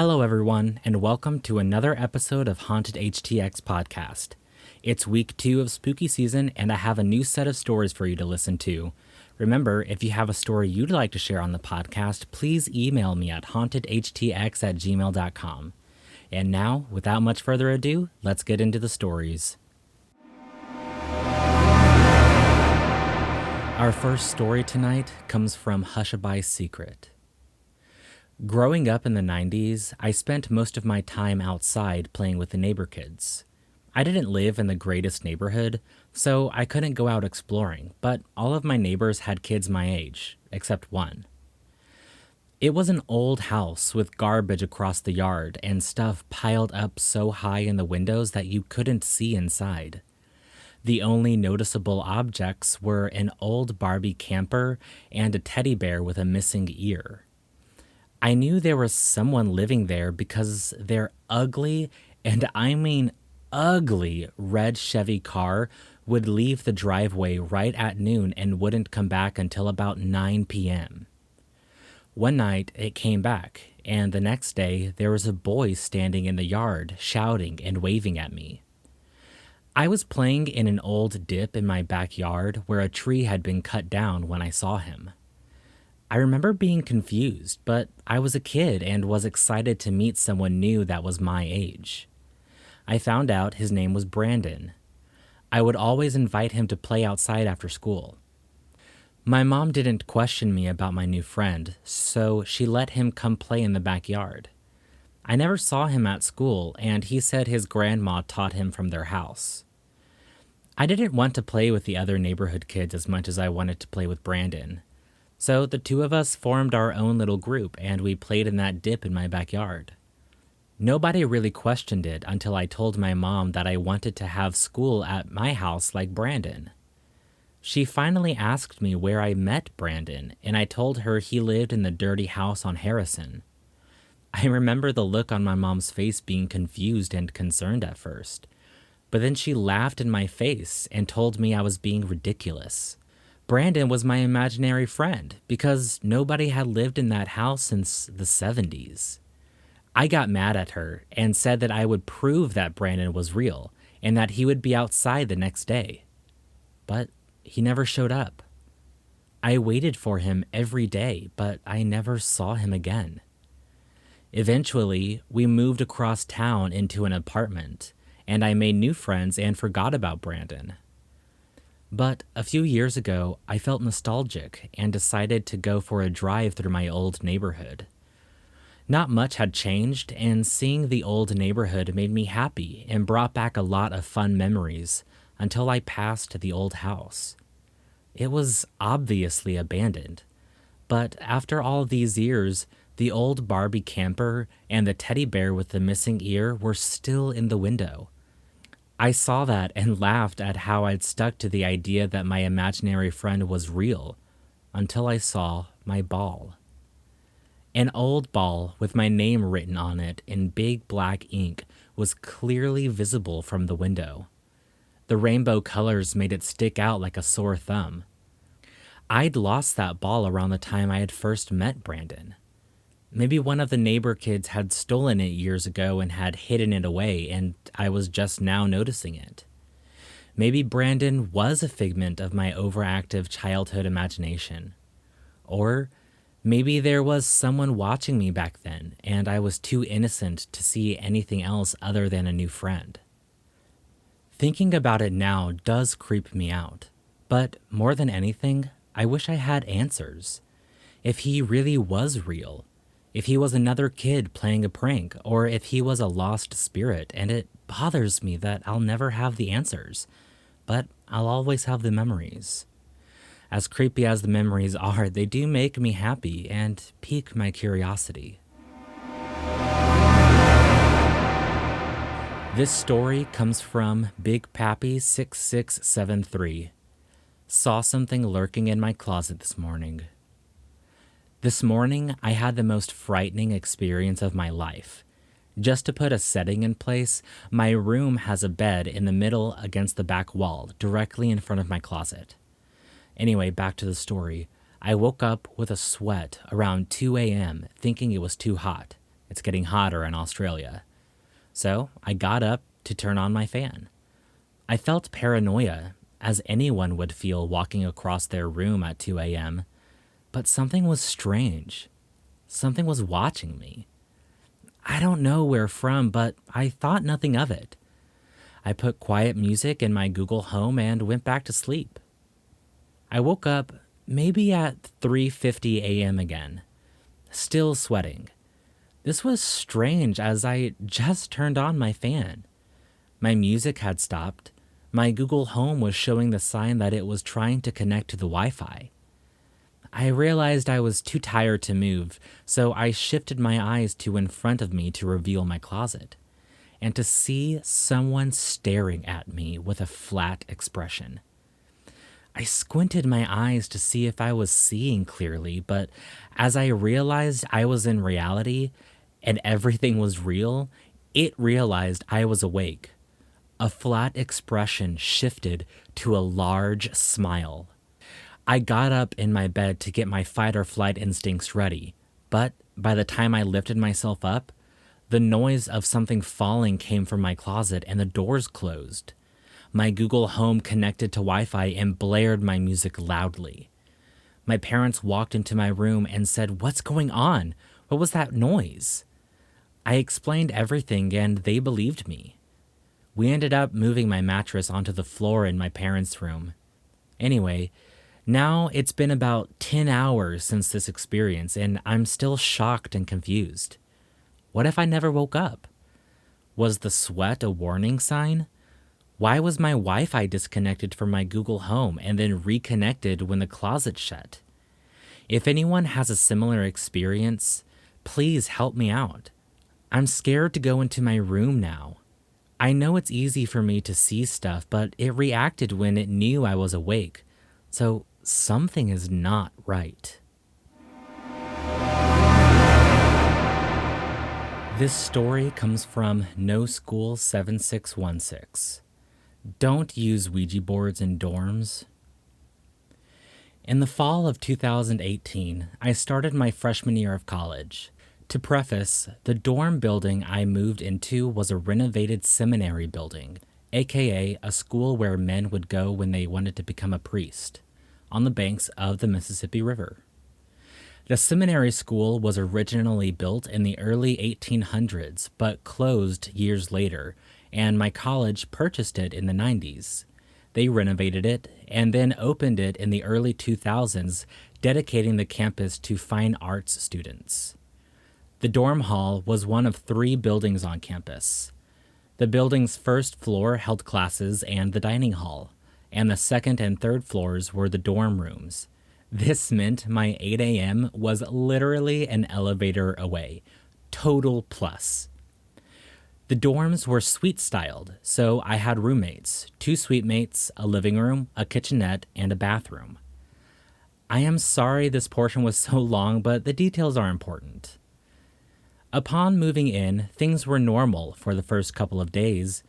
Hello, everyone, and welcome to another episode of Haunted HTX Podcast. It's week 2 of spooky season, and I have a new set of stories for you to listen to. Remember, if you have a story you'd like to share on the podcast, please email me at hauntedhtx@gmail.com. And now, without much further ado, let's get into the stories. Our first story tonight comes from Hushabyesecret. Growing up in the 90s, I spent most of my time outside playing with the neighbor kids. I didn't live in the greatest neighborhood, so I couldn't go out exploring, but all of my neighbors had kids my age, except one. It was an old house with garbage across the yard and stuff piled up so high in the windows that you couldn't see inside. The only noticeable objects were an old Barbie camper and a teddy bear with a missing ear. I knew there was someone living there because their ugly, and I mean ugly, red Chevy car would leave the driveway right at noon and wouldn't come back until about 9 p.m. One night, it came back, and the next day, there was a boy standing in the yard, shouting and waving at me. I was playing in an old dip in my backyard where a tree had been cut down when I saw him. I remember being confused, but I was a kid and was excited to meet someone new that was my age. I found out his name was Brandon. I would always invite him to play outside after school. My mom didn't question me about my new friend, so she let him come play in the backyard. I never saw him at school, and he said his grandma taught him from their house. I didn't want to play with the other neighborhood kids as much as I wanted to play with Brandon. So the two of us formed our own little group, and we played in that dip in my backyard. Nobody really questioned it until I told my mom that I wanted to have school at my house like Brandon. She finally asked me where I met Brandon, and I told her he lived in the dirty house on Harrison. I remember the look on my mom's face being confused and concerned at first, but then she laughed in my face and told me I was being ridiculous. Brandon was my imaginary friend because nobody had lived in that house since the 70s. I got mad at her and said that I would prove that Brandon was real and that he would be outside the next day. But he never showed up. I waited for him every day, but I never saw him again. Eventually, we moved across town into an apartment, and I made new friends and forgot about Brandon. But a few years ago, I felt nostalgic and decided to go for a drive through my old neighborhood. Not much had changed, and seeing the old neighborhood made me happy and brought back a lot of fun memories until I passed the old house. It was obviously abandoned, but after all these years, the old Barbie camper and the teddy bear with the missing ear were still in the window. I saw that and laughed at how I'd stuck to the idea that my imaginary friend was real until I saw my ball. An old ball with my name written on it in big black ink was clearly visible from the window. The rainbow colors made it stick out like a sore thumb. I'd lost that ball around the time I had first met Brandon. Maybe one of the neighbor kids had stolen it years ago and had hidden it away, and I was just now noticing it. Maybe Brandon was a figment of my overactive childhood imagination. Or maybe there was someone watching me back then, and I was too innocent to see anything else other than a new friend. Thinking about it now does creep me out, but more than anything, I wish I had answers. If he really was real, if he was another kid playing a prank, or if he was a lost spirit, and it bothers me that I'll never have the answers, but I'll always have the memories. As creepy as the memories are, they do make me happy and pique my curiosity. This story comes from Big Pappy 6673. Saw something lurking in my closet this morning. This morning, I had the most frightening experience of my life. Just to put a setting in place, my room has a bed in the middle against the back wall, directly in front of my closet. Anyway, back to the story. I woke up with a sweat around 2 a.m., thinking it was too hot. It's getting hotter in Australia. So I got up to turn on my fan. I felt paranoia, as anyone would feel walking across their room at 2 a.m., but something was strange. Something was watching me. I don't know where from, but I thought nothing of it. I put quiet music in my Google Home and went back to sleep. I woke up maybe at 3:50 a.m. again, still sweating. This was strange as I just turned on my fan. My music had stopped. My Google Home was showing the sign that it was trying to connect to the Wi-Fi. I realized I was too tired to move, so I shifted my eyes to in front of me to reveal my closet, and to see someone staring at me with a flat expression. I squinted my eyes to see if I was seeing clearly, but as I realized I was in reality and everything was real, it realized I was awake. A flat expression shifted to a large smile. I got up in my bed to get my fight or flight instincts ready, but by the time I lifted myself up, the noise of something falling came from my closet and the doors closed. My Google Home connected to Wi-Fi and blared my music loudly. My parents walked into my room and said, "What's going on? What was that noise?" I explained everything and they believed me. We ended up moving my mattress onto the floor in my parents' room. Anyway, now it's been about 10 hours since this experience and I'm still shocked and confused. What if I never woke up? Was the sweat a warning sign? Why was my Wi-Fi disconnected from my Google Home and then reconnected when the closet shut? If anyone has a similar experience, please help me out. I'm scared to go into my room now. I know it's easy for me to see stuff, but it reacted when it knew I was awake. So something is not right. This story comes from No School 7616. Don't use Ouija boards in dorms. In the fall of 2018, I started my freshman year of college. To preface, the dorm building I moved into was a renovated seminary building, aka a school where men would go when they wanted to become a priest, on the banks of the Mississippi River. The seminary school was originally built in the early 1800s, but closed years later, and my college purchased it in the 90s. They renovated it and then opened it in the early 2000s, dedicating the campus to fine arts students. The dorm hall was one of 3 buildings on campus. The building's first floor held classes and the dining hall, and the second and third floors were the dorm rooms. This meant my 8 a.m. was literally an elevator away. Total plus. The dorms were suite-styled, so I had roommates, 2 suite mates, a living room, a kitchenette, and a bathroom. I am sorry this portion was so long, but the details are important. Upon moving in, things were normal for the first couple of days,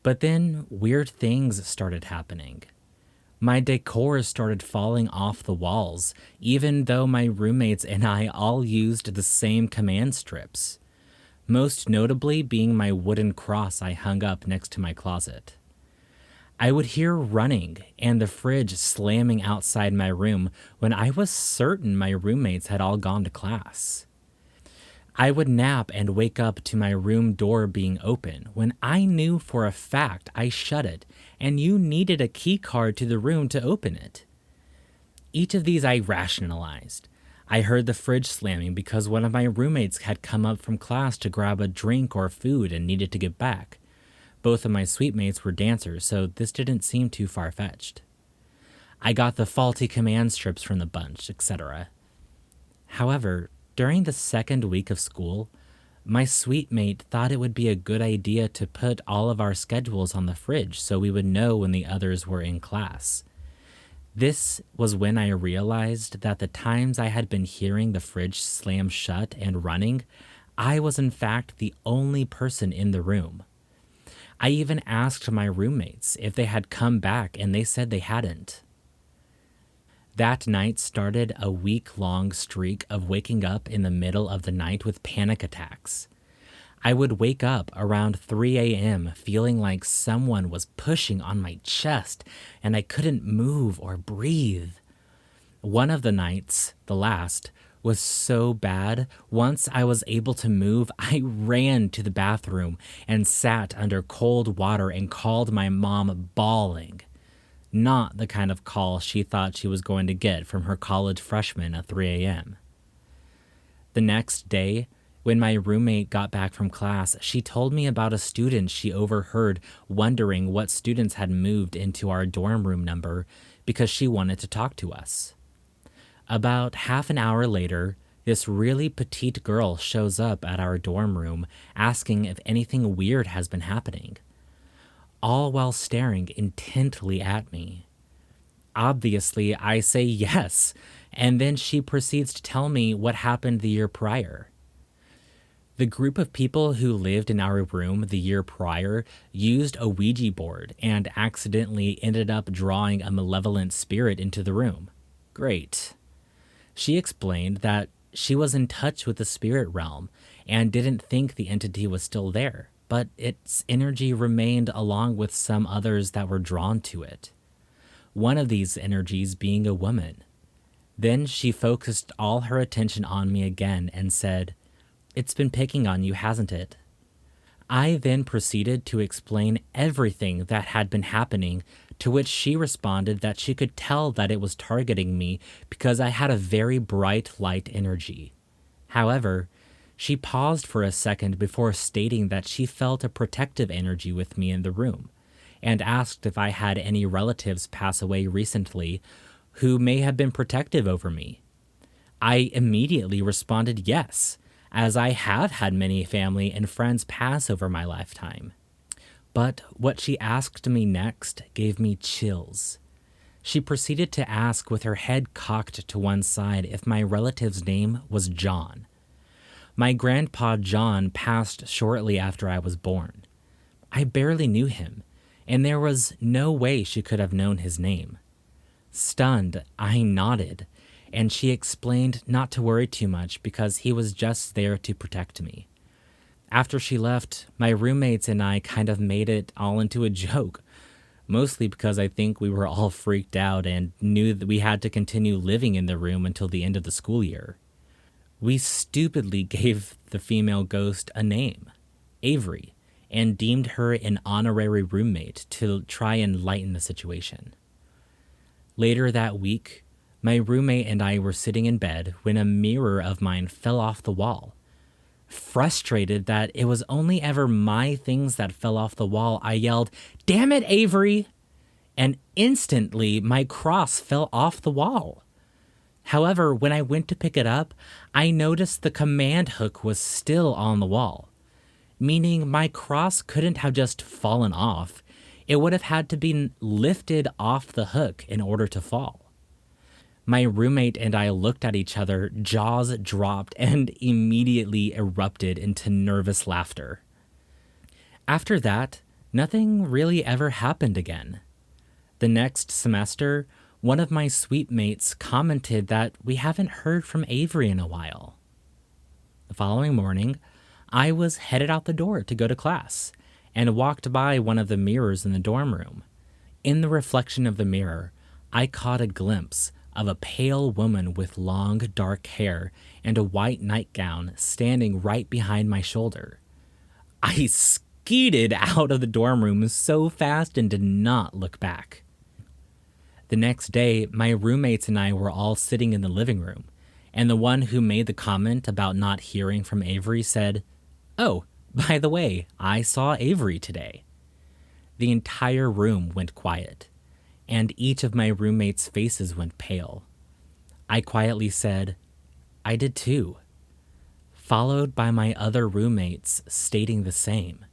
but then weird things started happening. My decor started falling off the walls, even though my roommates and I all used the same command strips, most notably being my wooden cross I hung up next to my closet. I would hear running and the fridge slamming outside my room when I was certain my roommates had all gone to class. I would nap and wake up to my room door being open when I knew for a fact I shut it and you needed a key card to the room to open it. Each of these I rationalized. I heard the fridge slamming because one of my roommates had come up from class to grab a drink or food and needed to get back. Both of my suite mates were dancers, so this didn't seem too far-fetched. I got the faulty command strips from the bunch, etc. However, during the second week of school, my suite mate thought it would be a good idea to put all of our schedules on the fridge so we would know when the others were in class. This was when I realized that the times I had been hearing the fridge slam shut and running, I was in fact the only person in the room. I even asked my roommates if they had come back and they said they hadn't. That night started a week-long streak of waking up in the middle of the night with panic attacks. I would wake up around 3 a.m. feeling like someone was pushing on my chest and I couldn't move or breathe. One of the nights, the last, was so bad, once I was able to move, I ran to the bathroom and sat under cold water and called my mom bawling. Not the kind of call she thought she was going to get from her college freshman at 3 a.m. The next day, when my roommate got back from class, she told me about a student she overheard wondering what students had moved into our dorm room number because she wanted to talk to us. About half an hour later, this really petite girl shows up at our dorm room asking if anything weird has been happening, all while staring intently at me. Obviously, I say yes, and then she proceeds to tell me what happened the year prior. The group of people who lived in our room the year prior used a Ouija board and accidentally ended up drawing a malevolent spirit into the room. Great. She explained that she was in touch with the spirit realm and didn't think the entity was still there, but its energy remained along with some others that were drawn to it. One of these energies being a woman. Then she focused all her attention on me again and said, "It's been picking on you, hasn't it?" I then proceeded to explain everything that had been happening, to which she responded that she could tell that it was targeting me because I had a very bright light energy. However, she paused for a second before stating that she felt a protective energy with me in the room, and asked if I had any relatives pass away recently who may have been protective over me. I immediately responded yes, as I have had many family and friends pass over my lifetime. But what she asked me next gave me chills. She proceeded to ask with her head cocked to one side if my relative's name was John. My grandpa John passed shortly after I was born. I barely knew him, and there was no way she could have known his name. Stunned, I nodded, and she explained not to worry too much because he was just there to protect me. After she left, my roommates and I kind of made it all into a joke, mostly because I think we were all freaked out and knew that we had to continue living in the room until the end of the school year. We stupidly gave the female ghost a name, Avery, and deemed her an honorary roommate to try and lighten the situation. Later that week, my roommate and I were sitting in bed when a mirror of mine fell off the wall. Frustrated that it was only ever my things that fell off the wall, I yelled, "Damn it, Avery!" And instantly my cross fell off the wall. However, when I went to pick it up, I noticed the command hook was still on the wall, meaning my cross couldn't have just fallen off. It would have had to be lifted off the hook in order to fall. My roommate and I looked at each other, jaws dropped, and immediately erupted into nervous laughter. After that, nothing really ever happened again. The next semester, one of my suite mates commented that we haven't heard from Avery in a while. The following morning, I was headed out the door to go to class and walked by one of the mirrors in the dorm room. In the reflection of the mirror, I caught a glimpse of a pale woman with long, dark hair and a white nightgown standing right behind my shoulder. I skeeted out of the dorm room so fast and did not look back. The next day, my roommates and I were all sitting in the living room, and the one who made the comment about not hearing from Avery said, "Oh, by the way, I saw Avery today." The entire room went quiet, and each of my roommates' faces went pale. I quietly said, "I did too," followed by my other roommates stating the same.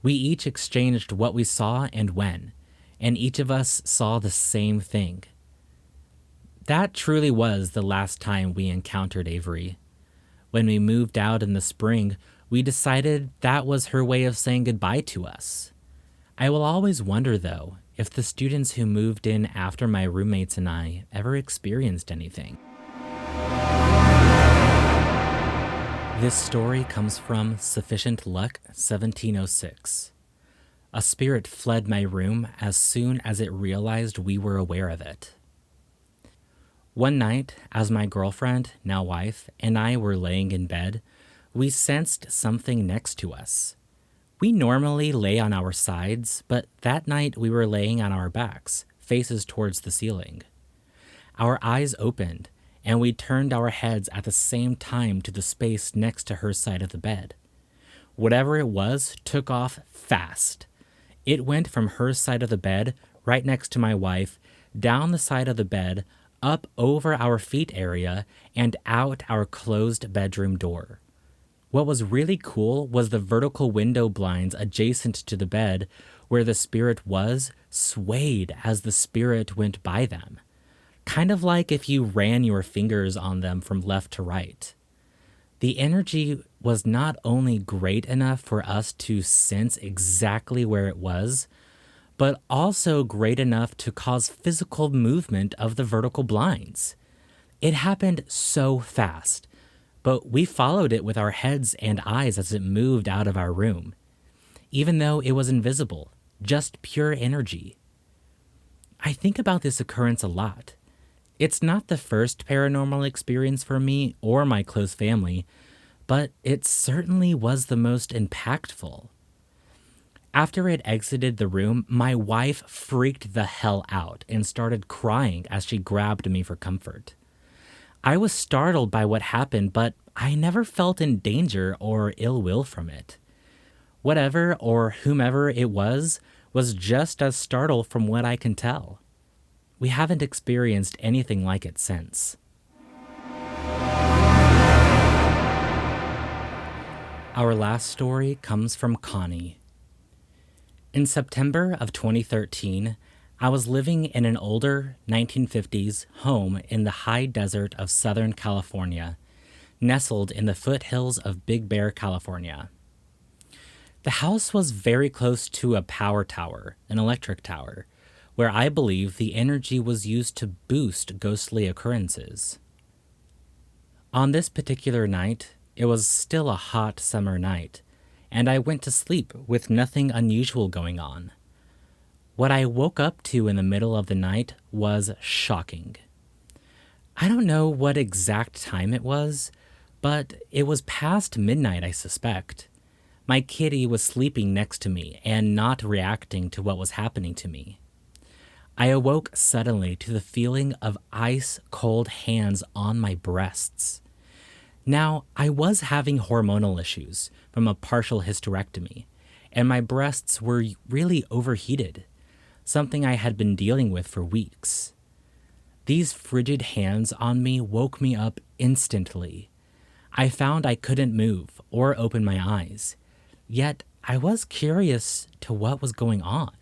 We each exchanged what we saw and when, and each of us saw the same thing. That truly was the last time we encountered Avery. When we moved out in the spring, we decided that was her way of saying goodbye to us. I will always wonder, though, if the students who moved in after my roommates and I ever experienced anything. This story comes from Sufficient Luck 1706. A spirit fled my room as soon as it realized we were aware of it. One night, as my girlfriend, now wife, and I were laying in bed, we sensed something next to us. We normally lay on our sides, but that night we were laying on our backs, faces towards the ceiling. Our eyes opened, and we turned our heads at the same time to the space next to her side of the bed. Whatever it was took off fast. It went from her side of the bed, right next to my wife, down the side of the bed, up over our feet area, and out our closed bedroom door. What was really cool was the vertical window blinds adjacent to the bed where the spirit was swayed as the spirit went by them. Kind of like if you ran your fingers on them from left to right. The energy was not only great enough for us to sense exactly where it was, but also great enough to cause physical movement of the vertical blinds. It happened so fast, but we followed it with our heads and eyes as it moved out of our room, even though it was invisible, just pure energy. I think about this occurrence a lot. It's not the first paranormal experience for me or my close family, but it certainly was the most impactful. After it exited the room, my wife freaked the hell out and started crying as she grabbed me for comfort. I was startled by what happened, but I never felt in danger or ill will from it. Whatever or whomever it was just as startled from what I can tell. We haven't experienced anything like it since. Our last story comes from Connie. In September of 2013, I was living in an older 1950s home in the high desert of Southern California, nestled in the foothills of Big Bear, California. The house was very close to a power tower, an electric tower, where I believe the energy was used to boost ghostly occurrences. On this particular night, it was still a hot summer night, and I went to sleep with nothing unusual going on. What I woke up to in the middle of the night was shocking. I don't know what exact time it was, but it was past midnight, I suspect. My kitty was sleeping next to me and not reacting to what was happening to me. I awoke suddenly to the feeling of ice-cold hands on my breasts. Now, I was having hormonal issues from a partial hysterectomy, and my breasts were really overheated, something I had been dealing with for weeks. These frigid hands on me woke me up instantly. I found I couldn't move or open my eyes, yet I was curious to what was going on.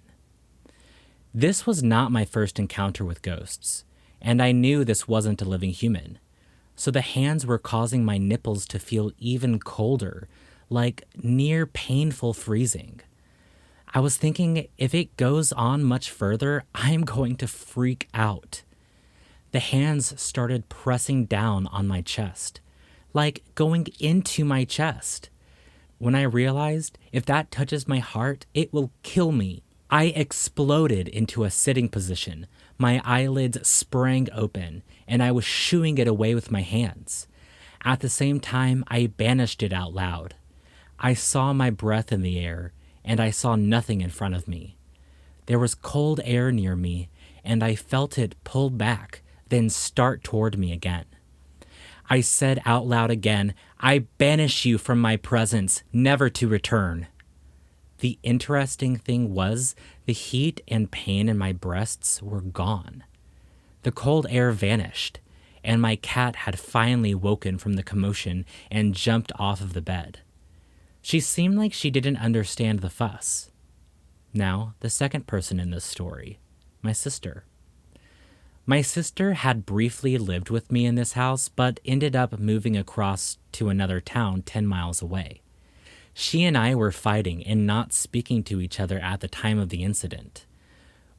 This was not my first encounter with ghosts, and I knew this wasn't a living human, so the hands were causing my nipples to feel even colder, like near painful freezing. I was thinking if it goes on much further, I'm going to freak out. The hands started pressing down on my chest, like going into my chest. When I realized if that touches my heart, it will kill me, I exploded into a sitting position. My eyelids sprang open, and I was shooing it away with my hands. At the same time, I banished it out loud. I saw my breath in the air, and I saw nothing in front of me. There was cold air near me, and I felt it pull back, then start toward me again. I said out loud again, "I banish you from my presence, never to return." The interesting thing was the heat and pain in my breasts were gone. The cold air vanished, and my cat had finally woken from the commotion and jumped off of the bed. She seemed like she didn't understand the fuss. Now, the second person in this story, my sister. My sister had briefly lived with me in this house, but ended up moving across to another town 10 miles away. She and I were fighting and not speaking to each other at the time of the incident.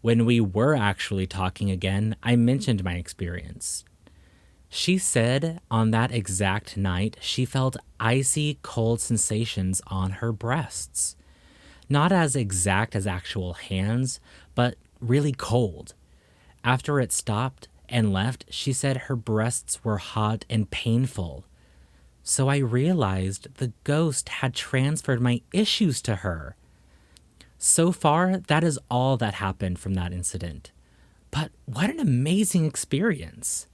When we were actually talking again, I mentioned my experience. She said on that exact night she felt icy cold sensations on her breasts. Not as exact as actual hands, but really cold. After it stopped and left, she said her breasts were hot and painful. So I realized the ghost had transferred my issues to her. So far, that is all that happened from that incident. But what an amazing experience!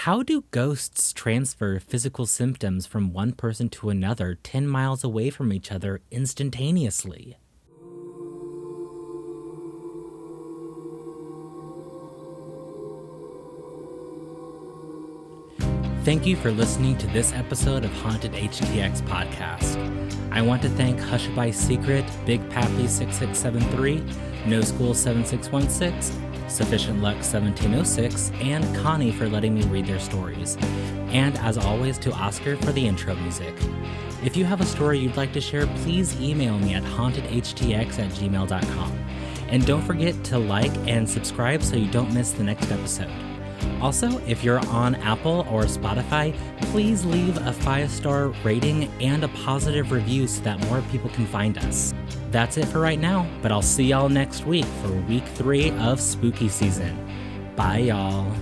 How do ghosts transfer physical symptoms from one person to another 10 miles away from each other instantaneously? Thank you for listening to this episode of Haunted HTX Podcast. I want to thank Hushabyesecret, Big Pappy 6673, No School 7616, Sufficient Luck 1706, and Connie for letting me read their stories. And as always, to Oscar for the intro music. If you have a story you'd like to share, please email me at hauntedhtx@gmail.com. And don't forget to like and subscribe so you don't miss the next episode. Also, if you're on Apple or Spotify, please leave a 5-star rating and a positive review so that more people can find us. That's it for right now, but I'll see y'all next week for week 3 of spooky season. Bye, y'all.